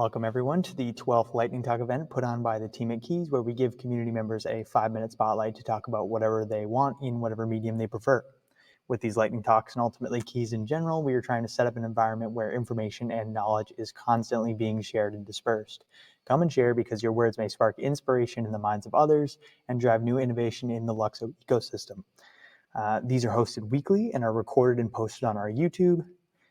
Welcome everyone to the 12th Lightning Talk event put on by the team at KEEZ, where we give community members a 5-minute spotlight to talk about whatever they want in whatever medium they prefer. With these Lightning Talks and ultimately KEEZ in general, we are trying to set up an environment where information and knowledge is constantly being shared and dispersed. Come and share because your words may spark inspiration in the minds of others and drive new innovation in the LUKSO ecosystem. These are hosted weekly and are recorded and posted on our YouTube.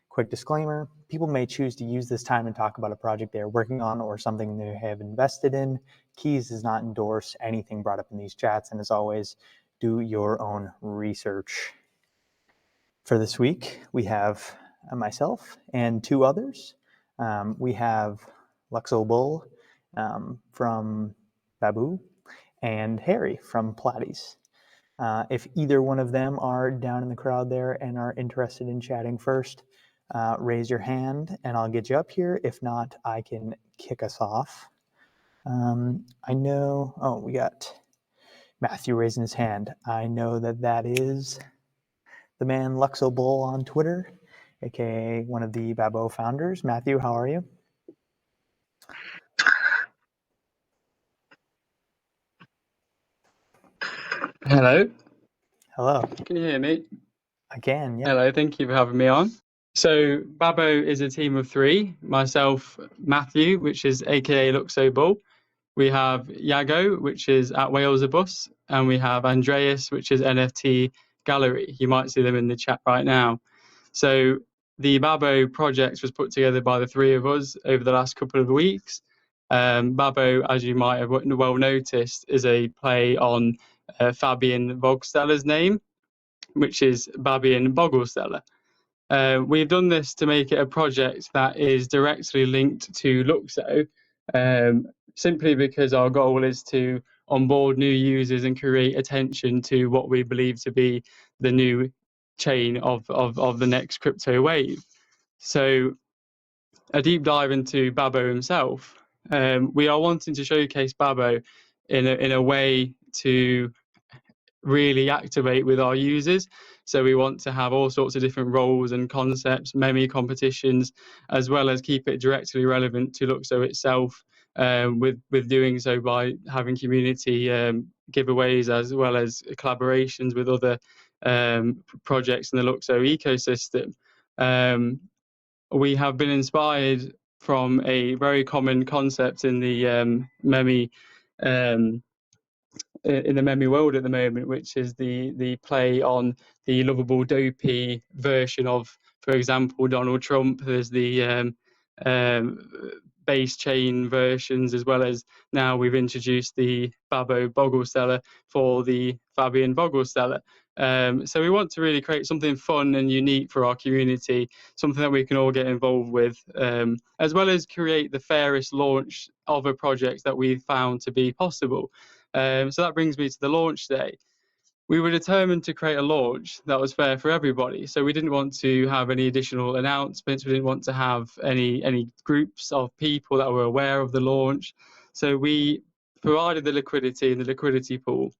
Quick disclaimer, people may choose to use this time to talk about a project they are working on or something they have invested in. KEEZ does not endorse anything brought up in these chats, and as always, do your own research. For this week, we have myself and two others. We have LUKSO Bull from BABO and Harry from Platties. If either one of them are down in the crowd there and are interested in chatting first, raise your hand and I'll get you up here. If not, I can kick us off. I know, we got Matthew raising his hand. I know that is the man LUKSO Bull on Twitter, aka one of the BABO founders. Matthew, how are you? Hello. Hello. Can you hear me? I can, yeah. Hello, thank you for having me on. So BABO is a team of three. Myself, Matthew, which is aka LUKSO Bull. We have Yago, which is at Walesabus, and we have Andreas, which is NFT Gallery. You might see them in the chat right now. So the BABO project was put together by the three of us over the last couple of weeks. BABO, as you might have well noticed, is a play on Fabian Vogsteller's name, which is Fabian Vogsteller. We've done this to make it a project that is directly linked to LUKSO, simply because our goal is to onboard new users and create attention to what we believe to be the new chain of the next crypto wave. So a deep dive into BABO himself. We are wanting to showcase BABO in a way to really activate with our users. So we want to have all sorts of different roles and concepts, meme competitions, as well as keep it directly relevant to LUKSO itself, with doing so by having community giveaways as well as collaborations with other projects in the LUKSO ecosystem. We have been inspired from a very common concept in the meme in the meme world at the moment, which is the play on the lovable dopey version of, for example, Donald Trump. There's the base chain versions, as well as now we've introduced the BABO Vogsteller for the Fabian Vogsteller. So we want to really create something fun and unique for our community, something that we can all get involved with, as well as create the fairest launch of a project that we found to be possible. So that brings me to the launch day. We were determined to create a launch that was fair for everybody. So we didn't want to have any additional announcements. We didn't want to have any groups of people that were aware of the launch. So we provided the liquidity in the liquidity pool,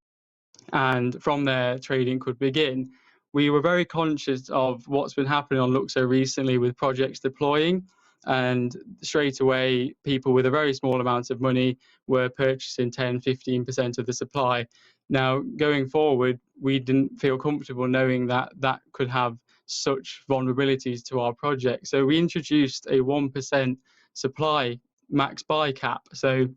and from there trading could begin. We were very conscious of what's been happening on LUKSO recently with projects deploying, and straight away people with a very small amount of money were purchasing 10-15% of the supply. Now going forward, we didn't feel comfortable knowing that that could have such vulnerabilities to our project, so we introduced a 1% supply max buy cap. So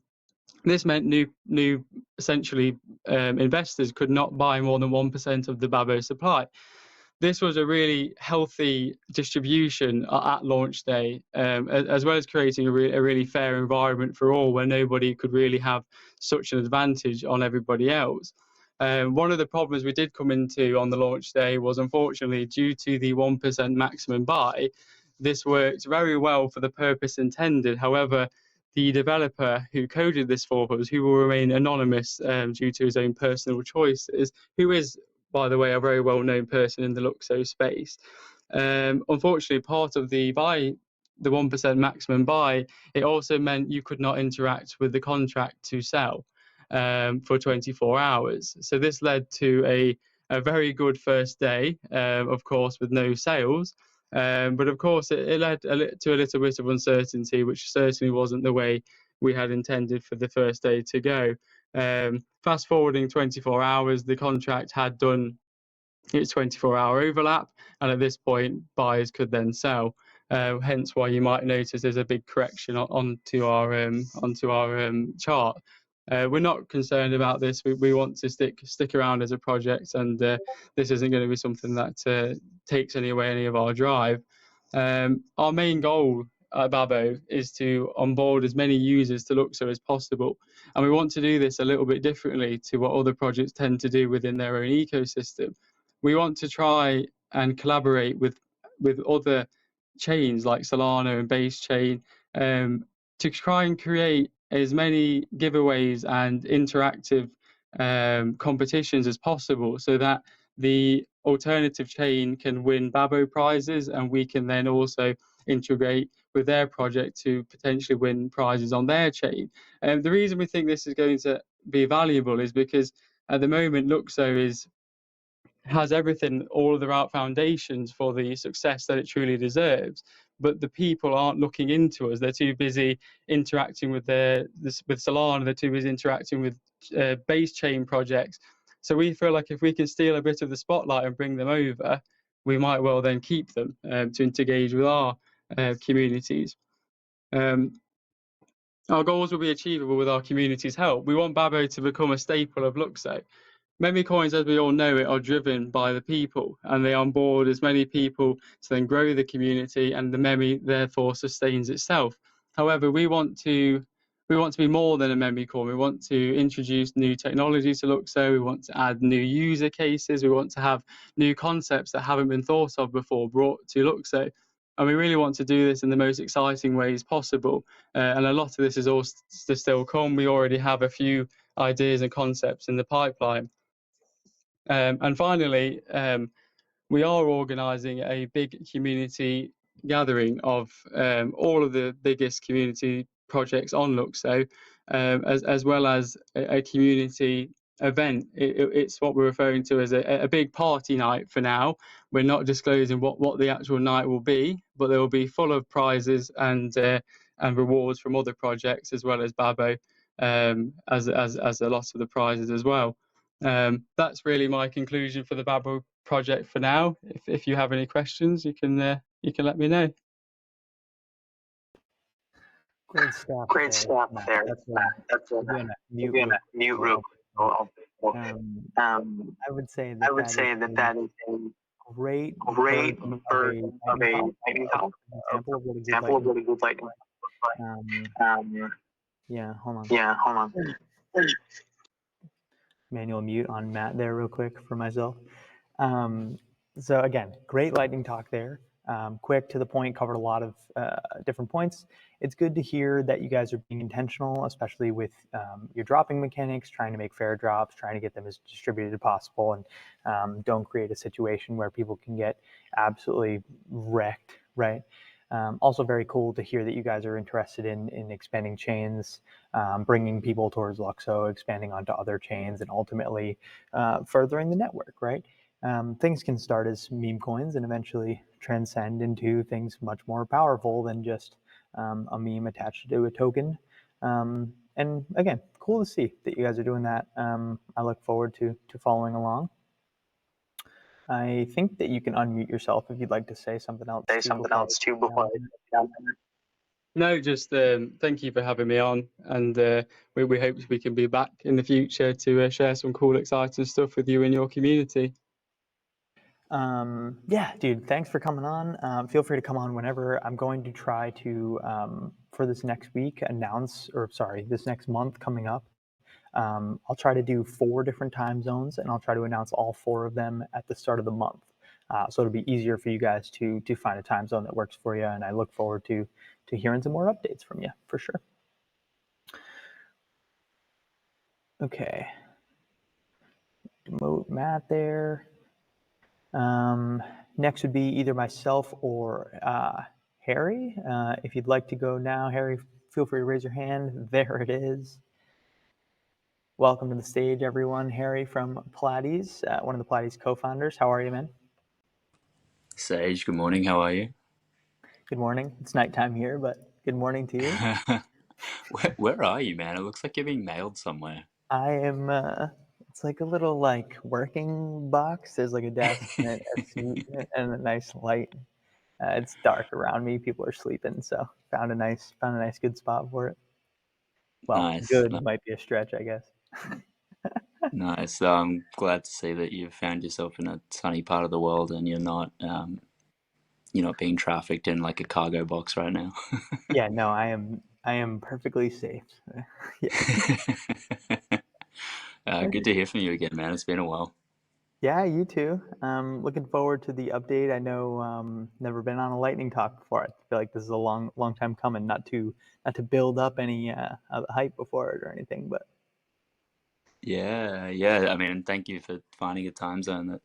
this meant new essentially investors could not buy more than 1% of the BABO supply. This was a really healthy distribution at launch day, as well as creating a really fair environment for all, where nobody could really have such an advantage on everybody else. One of the problems we did come into on the launch day was, unfortunately, due to the 1% maximum buy, this worked very well for the purpose intended. However, the developer who coded this for us, who will remain anonymous due to his own personal choices, who is, by the way, a very well-known person in the LUKSO space. Unfortunately, part of the 1% maximum buy, it also meant you could not interact with the contract to sell for 24 hours. So this led to a very good first day, of course, with no sales. But of course, it led to a little bit of uncertainty, which certainly wasn't the way we had intended for the first day to go. Fast forwarding 24 hours, the contract had done its 24-hour overlap, and at this point, buyers could then sell. Hence why you might notice there's a big correction onto our chart. We're not concerned about this. We want to stick around as a project, and this isn't going to be something that takes away any of our drive. Our main goal at BABO is to onboard as many users to LUKSO as possible, and we want to do this a little bit differently to what other projects tend to do within their own ecosystem. We want to try and collaborate with other chains like Solana and Base Chain, to try and create as many giveaways and interactive competitions as possible, so that the alternative chain can win BABO prizes, and we can then also integrate with their project to potentially win prizes on their chain. The reason we think this is going to be valuable is because at the moment LUKSO has everything, all of the right foundations for the success that it truly deserves. But the people aren't looking into us. They're too busy interacting with with Solana. They're too busy interacting with base chain projects. So we feel like if we can steal a bit of the spotlight and bring them over, we might well then keep them to engage with our communities. Our goals will be achievable with our community's help. We want BABO to become a staple of LUKSO. Meme coins, as we all know it, are driven by the people, and they onboard as many people to then grow the community, and the meme therefore sustains itself. However, we want to be more than a meme coin. We want to introduce new technology to LUKSO. We want to add new user cases. We want to have new concepts that haven't been thought of before brought to LUKSO. And we really want to do this in the most exciting ways possible. And a lot of this is all to still come. We already have a few ideas and concepts in the pipeline. And finally, we are organising a big community gathering of all of the biggest community projects on LUKSO, as well as a community event. It's what we're referring to as a big party night for now. We're not disclosing what the actual night will be, but they will be full of prizes and rewards from other projects, as well as BABO, as a lot of the prizes as well. That's really my conclusion for the BABO project for now. If you have any questions, you can let me know. Great stuff Great there, stuff Matt. there, Matt. That's We'll be on a mute be on real a mute quick. real quick. I would say I that would that say is that a that is a great great version of a version of lightning a talk, lightning an talk, example of what a good example of lightning. what a good lightning looks like. Um, yeah, hold on. Yeah, hold on. Manual mute on Matt there real quick for myself. So again, great lightning talk there. Quick, to the point, covered a lot of different points. It's good to hear that you guys are being intentional, especially with your dropping mechanics, trying to make fair drops, trying to get them as distributed as possible, and don't create a situation where people can get absolutely wrecked, right? Also very cool to hear that you guys are interested in expanding chains, bringing people towards LUKSO, expanding onto other chains, and ultimately furthering the network, right? Things can start as meme coins and eventually transcend into things much more powerful than just a meme attached to a token. And again, cool to see that you guys are doing that. I look forward to following along. I think that you can unmute yourself if you'd like to say something else. Say something else too before I No, just thank you for having me on, and we hope we can be back in the future to share some cool, exciting stuff with you and your community. Yeah, dude, thanks for coming on. Feel free to come on whenever. I'm going to try to, for this next week, this next month coming up, I'll try to do 4 different time zones, and I'll try to announce all 4 of them at the start of the month. So it'll be easier for you guys to find a time zone that works for you, and I look forward to hearing some more updates from you, for sure. Okay. Demote Matt there. Next would be either myself or Harry. If you'd like to go now, Harry, feel free to raise your hand. There it is. Welcome to the stage, everyone. Harry from Platties, one of the Platties co-founders. How are you, man? Sage, good morning. How are you? Good morning. It's nighttime here, but good morning to you. Where are you, man? It looks like you're being mailed somewhere. I am. It's like a little working box. There's like a desk and a seat and a nice light. It's dark around me. People are sleeping, so found a nice good spot for it. Well, Nice, good might be a stretch, I guess. nice. I'm glad to see that you've found yourself in a sunny part of the world and you're not being trafficked in like a cargo box right now. Yeah, no, I am. I am perfectly safe. Yeah. Good to hear from you again, man. It's been a while. Yeah, you too. Looking forward to the update. I know never been on a lightning talk before. I feel like this is a long time coming. Not to build up any hype before it or anything, but Yeah. I mean, thank you for finding a time zone that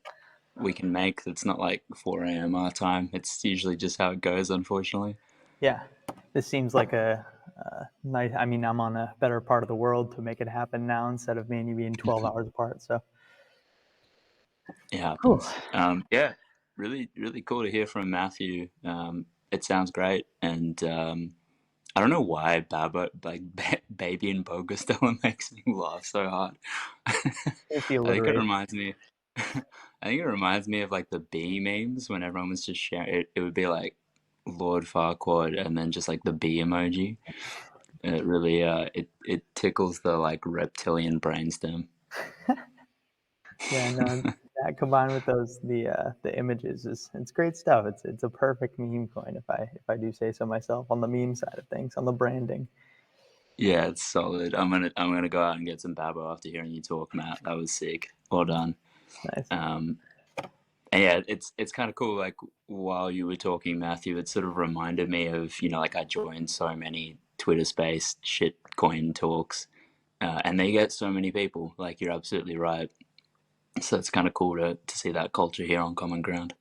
we can make. That's not like 4 a.m. our time. It's usually just how it goes, unfortunately. yeah, this seems like a nice. I mean, I'm on a better part of the world to make it happen now instead of me and you being 12 hours apart. So, It Whew. happens. Yeah, really cool to hear from Matthew. It sounds great, and I don't know why baby and Boga Stella makes me laugh so hard. It's the I think it alliteration. reminds me. I think it reminds me of like the bee memes when everyone was just sharing. It would be like Lord Farquaad and then just like the bee emoji. It really it tickles the like reptilian brainstem. Yeah, no, that combined with the images is it's great stuff. It's a perfect meme coin if I do say so myself on the meme side of things, on the branding. Yeah, it's solid. I'm gonna go out and get some Babo after hearing you talk, Matt. That was sick. Well done. Nice. And yeah, it's kind of cool. Like while you were talking, Matthew, it sort of reminded me of like I joined so many Twitter space shitcoin talks, and they get so many people. Like you're absolutely right. So it's kind of cool to see that culture here on Common Ground.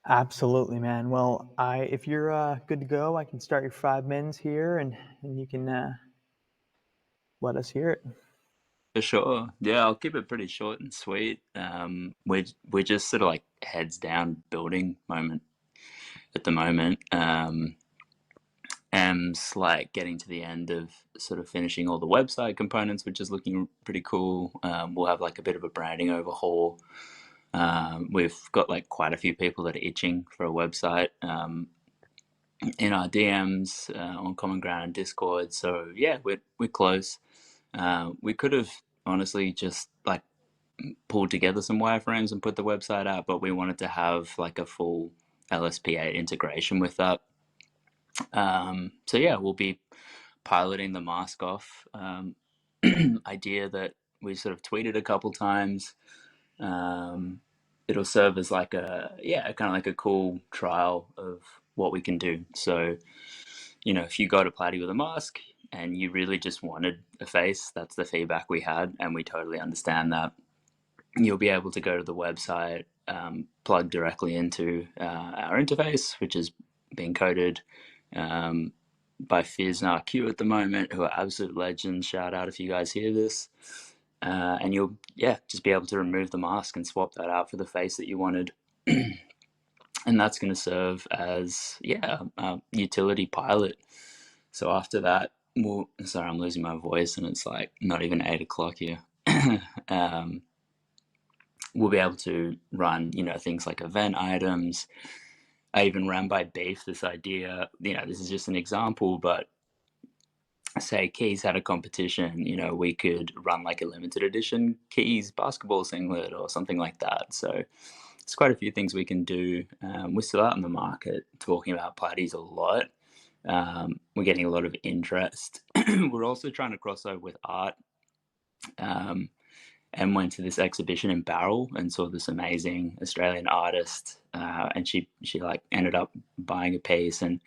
Absolutely, man. Well, I if you're good to go, I can start your 5 minutes here, and you can let us hear it. For sure. Yeah, I'll keep it pretty short and sweet. We're just sort of like heads down building moment at the moment. M's like getting to the end of sort of finishing all the website components, which is looking pretty cool. We'll have like a bit of a branding overhaul. We've got like quite a few people that are itching for a website in our DMs on Common Ground and Discord. So yeah, we're close. We could have honestly just like pulled together some wireframes and put the website out, but we wanted to have like a full LSP8 integration with that. So yeah, we'll be piloting the mask off idea that we sort of tweeted a couple times. It'll serve as like kind of like a cool trial of what we can do. So, if you go to Platty with a mask and you really just wanted a face, that's the feedback we had, and we totally understand that. You'll be able to go to the website, plug directly into our interface, which is being coded by Fizz and RQ at the moment, who are absolute legends. Shout out if you guys hear this. And you'll just be able to remove the mask and swap that out for the face that you wanted. And that's going to serve as a utility pilot. So after that, sorry, I'm losing my voice and it's like not even 8 o'clock here. We'll be able to run things like event items. I even ran by Beef this idea. This is just an example, but say KEEZ had a competition, we could run like a limited edition KEEZ basketball singlet or something like that. So there's quite a few things we can do. We're still out in the market talking about Platties a lot. We're getting a lot of interest. We're also trying to cross over with art. And went to this exhibition in Barrel and saw this amazing Australian artist, and she like ended up buying a piece and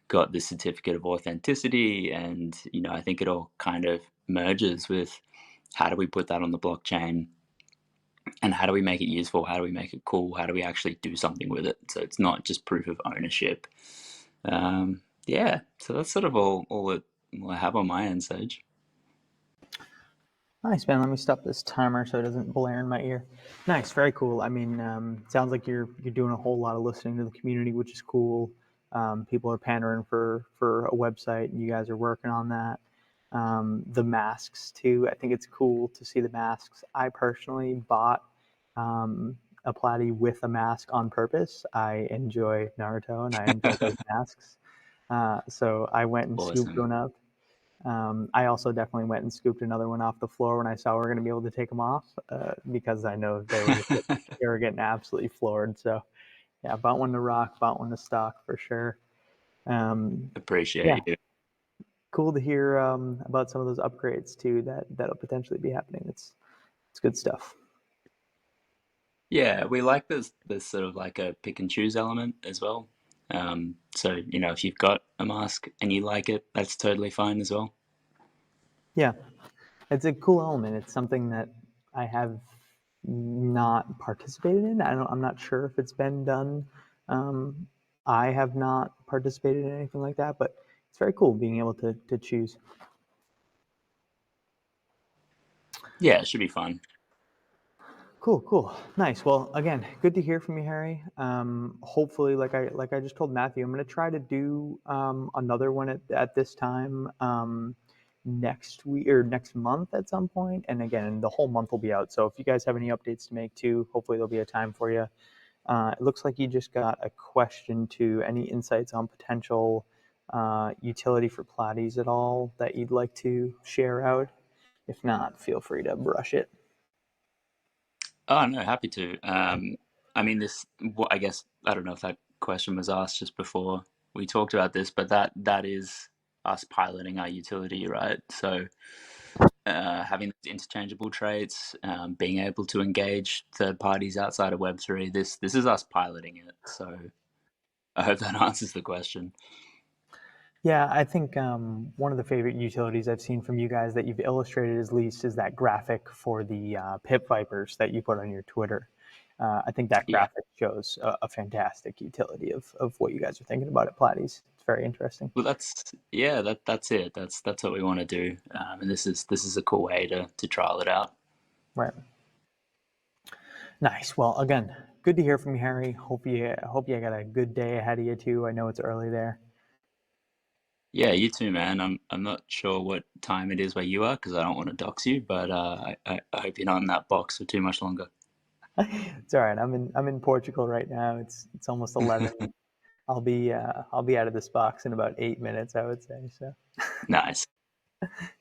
got the certificate of authenticity. And I think it all kind of merges with how do we put that on the blockchain and how do we make it useful, how do we make it cool, how do we actually do something with it so it's not just proof of ownership. So that's sort of all that I have on my end, Sage. Nice, man. Let me stop this timer so it doesn't blare in my ear. Nice, very cool. I mean, sounds like you're doing a whole lot of listening to the community, which is cool. People are pandering for a website, and you guys are working on that. The masks too. I think it's cool to see the masks. I personally bought a platy with a mask on purpose. I enjoy Naruto and I enjoy those masks. So I went and scooped Awesome. one up. I also definitely went and scooped another one off the floor when I saw we were going to be able to take them off because I know they were getting absolutely floored. So yeah, bought one to rock, bought one to stock for sure. Yeah, Appreciate you. cool to hear about some of those upgrades too that'll potentially be happening. It's good stuff. Yeah, we like this sort of like a pick and choose element as well. So, you know, if you've got a mask and you like it, that's totally fine as well. Yeah, it's a cool element. It's something that I have not participated in. I'm not sure if it's been done. Um, I have not participated in anything like that, but it's very cool being able to choose. Yeah, it should be fun. Cool, nice. Well, again, good to hear from you, Harry. Hopefully, like I just told Matthew, I'm going to try to do another one at this time next week or next month at some point. And again, the whole month will be out. So if you guys have any updates to make too, hopefully there'll be a time for you. It looks like you just got a question to any insights on potential utility for Platties at all that you'd like to share out. If not, feel free to brush it. Oh, no, happy to. I mean, I guess, I don't know if that question was asked just before we talked about this, but that is us piloting our utility, right? So having these interchangeable traits, being able to engage third parties outside of Web3, this is us piloting it. So I hope that answers the question. Yeah, I think one of the favorite utilities I've seen from you guys that you've illustrated at least is that graphic for the pip vipers that you put on your Twitter. I think that Yeah. graphic shows a fantastic utility of what you guys are thinking about at Platties. It's very interesting. Well, that's it. That's what we want to do, and this is a cool way to trial it out. Right. Nice. Well, again, good to hear from you, Harry. Hope you got a good day ahead of you too. I know it's early there. Yeah, you too, man. I'm not sure what time it is where you are because I don't want to dox you, but I hope you're not in that box for too much longer. It's all right. I'm in Portugal right now. It's almost 11. I'll be out of this box in about 8 minutes, I would say. So Nice.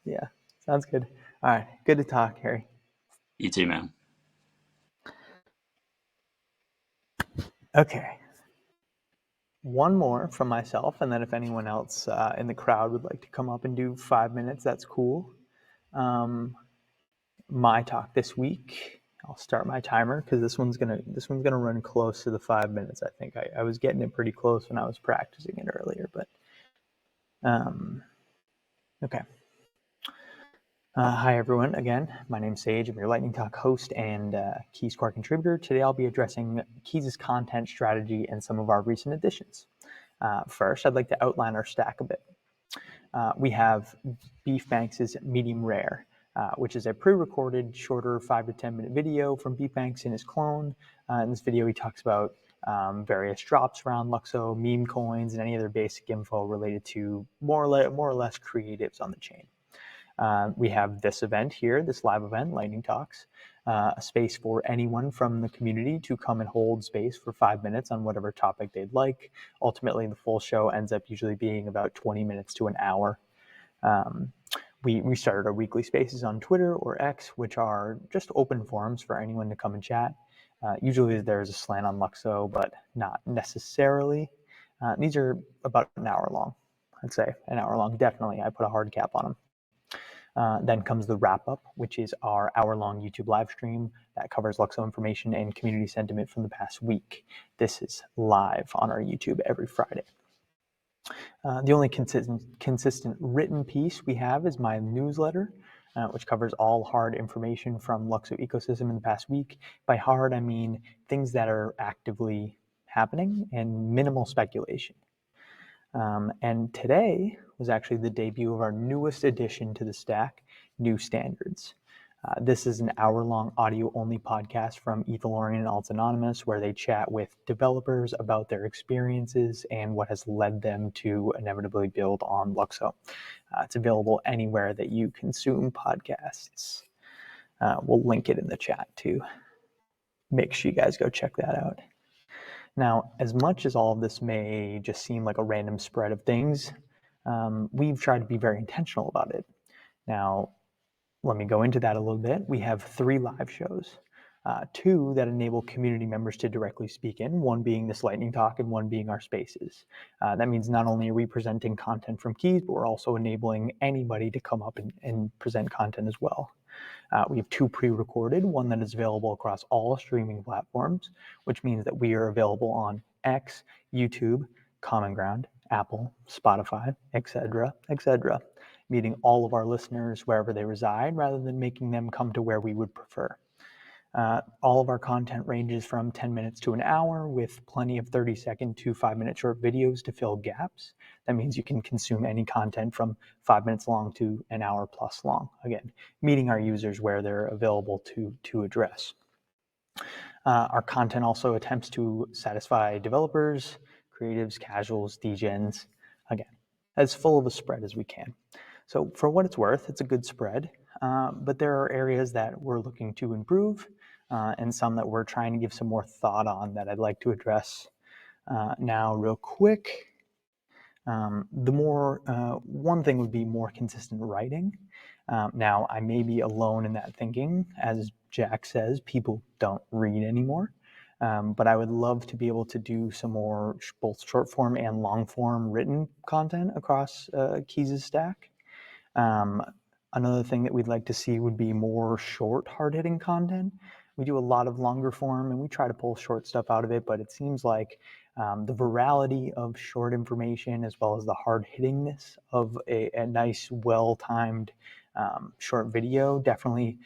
yeah, sounds good. All right, good to talk, Harry. You too, man. Okay, one more from myself, and then if anyone else in the crowd would like to come up and do 5 minutes, that's cool. My talk this week. I'll start my timer because this one's gonna run close to the 5 minutes. I think I was getting it pretty close when I was practicing it earlier, but okay. Hi, everyone. Again, my name's Sage. I'm your Lightning Talk host and KEEZ Core contributor. Today, I'll be addressing KEEZ's content strategy and some of our recent additions. First, I'd like to outline our stack a bit. We have Beef Banks' Medium Rare, which is a pre-recorded, shorter 5 to 10 minute video from Beef Banks and his clone. In this video, he talks about various drops around LUKSO, meme coins, and any other basic info related to more or less creatives on the chain. We have this event here, this live event, Lightning Talks, a space for anyone from the community to come and hold space for 5 minutes on whatever topic they'd like. Ultimately, the full show ends up usually being about 20 minutes to an hour. We started our weekly spaces on Twitter or X, which are just open forums for anyone to come and chat. Usually there's a slant on LUKSO, but not necessarily. These are about an hour long, I'd say. An hour long, definitely. I put a hard cap on them. Then comes the wrap up, which is our hour-long YouTube live stream that covers LUKSO information and community sentiment from the past week. This is live on our YouTube every Friday. The only consistent written piece we have is my newsletter, which covers all hard information from LUKSO ecosystem in the past week. By hard, I mean things that are actively happening and minimal speculation. And today was actually the debut of our newest addition to the stack, New Standards. This is an hour-long audio-only podcast from Ethylorian and Alts Anonymous, where they chat with developers about their experiences and what has led them to inevitably build on LUKSO. It's available anywhere that you consume podcasts. We'll link it in the chat too. Make sure you guys go check that out. Now, as much as all of this may just seem like a random spread of things, we've tried to be very intentional about it. Now, let me go into that a little bit. We have 3 live shows, 2 that enable community members to directly speak in, one being this lightning talk and one being our spaces. That means not only are we presenting content from KEEZ, but we're also enabling anybody to come up and present content as well. We have 2 pre-recorded, one that is available across all streaming platforms, which means that we are available on X, YouTube, Common Ground, Apple, Spotify, etc., meeting all of our listeners wherever they reside rather than making them come to where we would prefer. All of our content ranges from 10 minutes to an hour with plenty of 30-second to 5-minute short videos to fill gaps. That means you can consume any content from 5 minutes long to an hour plus long. Again, meeting our users where they're available to address. Our content also attempts to satisfy developers, creatives, casuals, degens, again, as full of a spread as we can. So for what it's worth, it's a good spread, but there are areas that we're looking to improve and some that we're trying to give some more thought on that I'd like to address now real quick. One thing would be more consistent writing. Now, I may be alone in that thinking. As Jack says, people don't read anymore. But I would love to be able to do some more both short form and long form written content across KEEZ's stack. Another thing that we'd like to see would be more short, hard-hitting content. We do a lot of longer form and we try to pull short stuff out of it, but it seems like the virality of short information as well as the hard-hittingness of a nice, well-timed short video definitely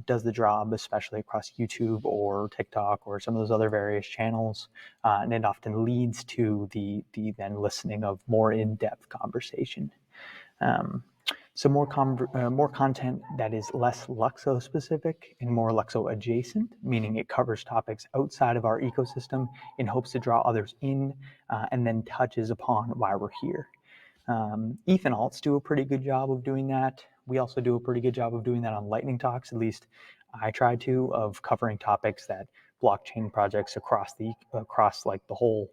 does the job, especially across YouTube or TikTok or some of those other various channels, and it often leads to the then listening of more in-depth conversation. So more content that is less LUKSO specific and more LUKSO adjacent, meaning it covers topics outside of our ecosystem in hopes to draw others in and then touches upon why we're here. ETH and Alts do a pretty good job of doing that. We also do a pretty good job of doing that on Lightning Talks, at least I try to, of covering topics that blockchain projects across like the whole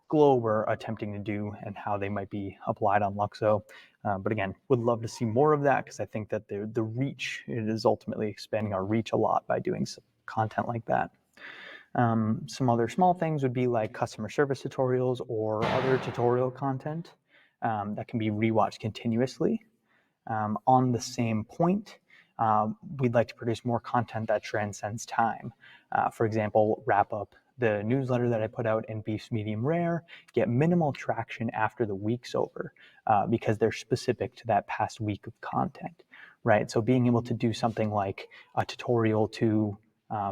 globe are attempting to do and how they might be applied on LUKSO. But again, would love to see more of that because I think that the reach, it is ultimately expanding our reach a lot by doing some content like that. Some other small things would be like customer service tutorials or other tutorial content that can be rewatched continuously. On the same point, we'd like to produce more content that transcends time. For example, wrap up the newsletter that I put out in Beefs Medium Rare, get minimal traction after the week's over because they're specific to that past week of content, right? So being able to do something like a tutorial to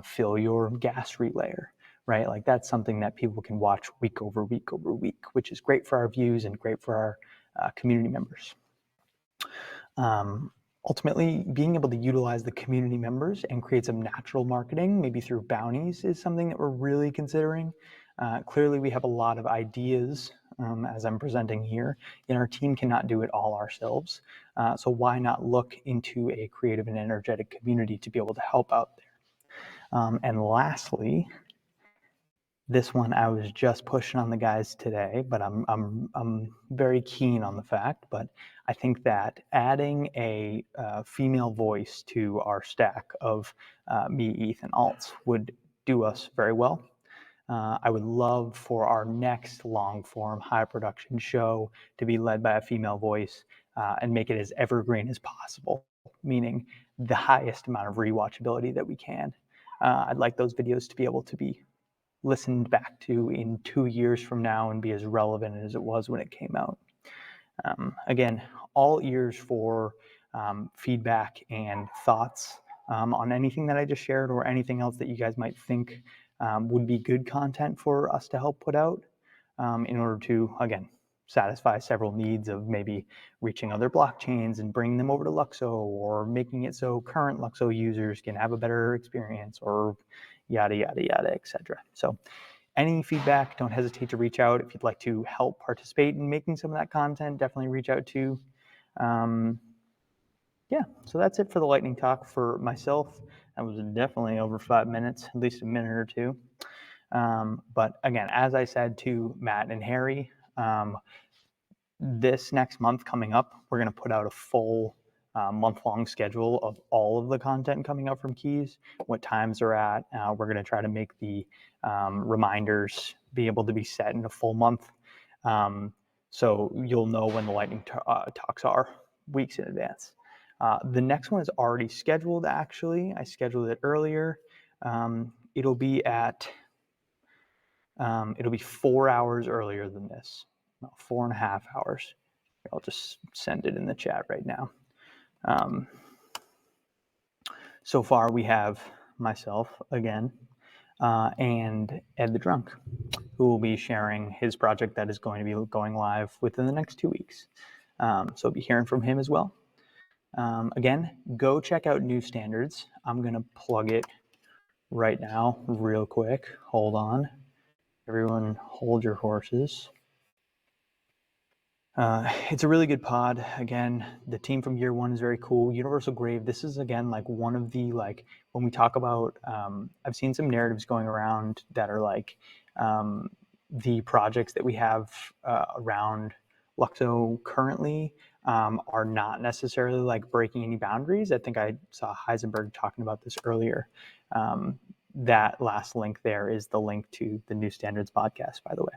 fill your gas relayer, right? Like that's something that people can watch week over week over week, which is great for our views and great for our community members. Ultimately, being able to utilize the community members and create some natural marketing, maybe through bounties, is something that we're really considering. Clearly, we have a lot of ideas as I'm presenting here, and our team cannot do it all ourselves. So why not look into a creative and energetic community to be able to help out there? And lastly, this one I was just pushing on the guys today, but I'm very keen on the fact. But I think that adding a female voice to our stack of me, ETH, and Alts would do us very well. I would love for our next long form high production show to be led by a female voice and make it as evergreen as possible, meaning the highest amount of rewatchability that we can. I'd like those videos to be able to be listened back to in 2 years from now and be as relevant as it was when it came out. Again, all ears for feedback and thoughts on anything that I just shared or anything else that you guys might think would be good content for us to help put out in order to, again, satisfy several needs of maybe reaching other blockchains and bringing them over to LUKSO, or making it so current LUKSO users can have a better experience, or yada, yada, yada, etc. So any feedback, don't hesitate to reach out. If you'd like to help participate in making some of that content, definitely reach out to. Yeah, so that's it for the lightning talk for myself. That was definitely over 5 minutes, at least a minute or two. But again, as I said to Matt and Harry, this next month coming up, we're going to put out a full month-long schedule of all of the content coming up from KEEZ, what times are at. We're going to try to make the reminders be able to be set in a full month. So you'll know when the lightning talks are weeks in advance. The next one is already scheduled, actually. I scheduled it earlier. It'll be 4 hours earlier than this, about 4.5 hours. I'll just send it in the chat right now. So far, we have myself again and Ed the Drunk, who will be sharing his project that is going to be going live within the next 2 weeks. So we'll be hearing from him as well. Again, go check out New Standards. I'm going to plug it right now real quick. Hold on. Everyone hold your horses. It's a really good pod. Again, the team from year one is very cool. Universal Grave, this is again like one of the, like, when we talk about, I've seen some narratives going around that are like the projects that we have around LUKSO currently are not necessarily like breaking any boundaries. I think I saw Heisenberg talking about this earlier. That last link there is the link to the New Standards podcast, by the way.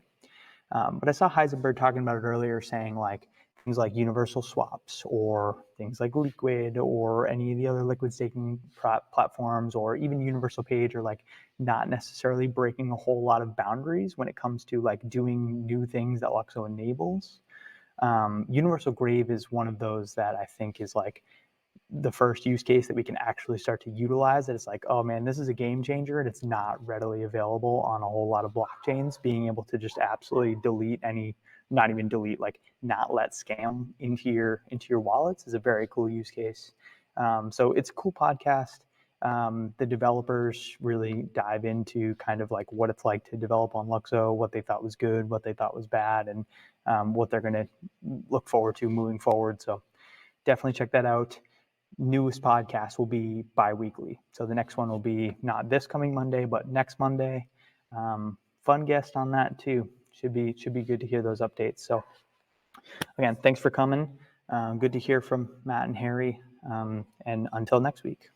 But I saw Heisenberg talking about it earlier, saying like things like universal swaps, or things like Liquid, or any of the other liquid staking platforms, or even Universal Page, are like not necessarily breaking a whole lot of boundaries when it comes to like doing new things that LUKSO enables. Universal Grave is one of those that I think is like the first use case that we can actually start to utilize it. It's like, oh man, this is a game changer, and it's not readily available on a whole lot of blockchains. Being able to just absolutely delete any, not even delete, like not let scam into your wallets is a very cool use case. So it's a cool podcast. The developers really dive into kind of like what it's like to develop on LUKSO, what they thought was good, what they thought was bad, and what they're going to look forward to moving forward. So definitely check that out. Newest podcast will be bi-weekly. So the next one will be not this coming Monday, but next Monday. Fun guest on that too. Should be good to hear those updates. So again, thanks for coming. Good to hear from Matt and Harry. And until next week.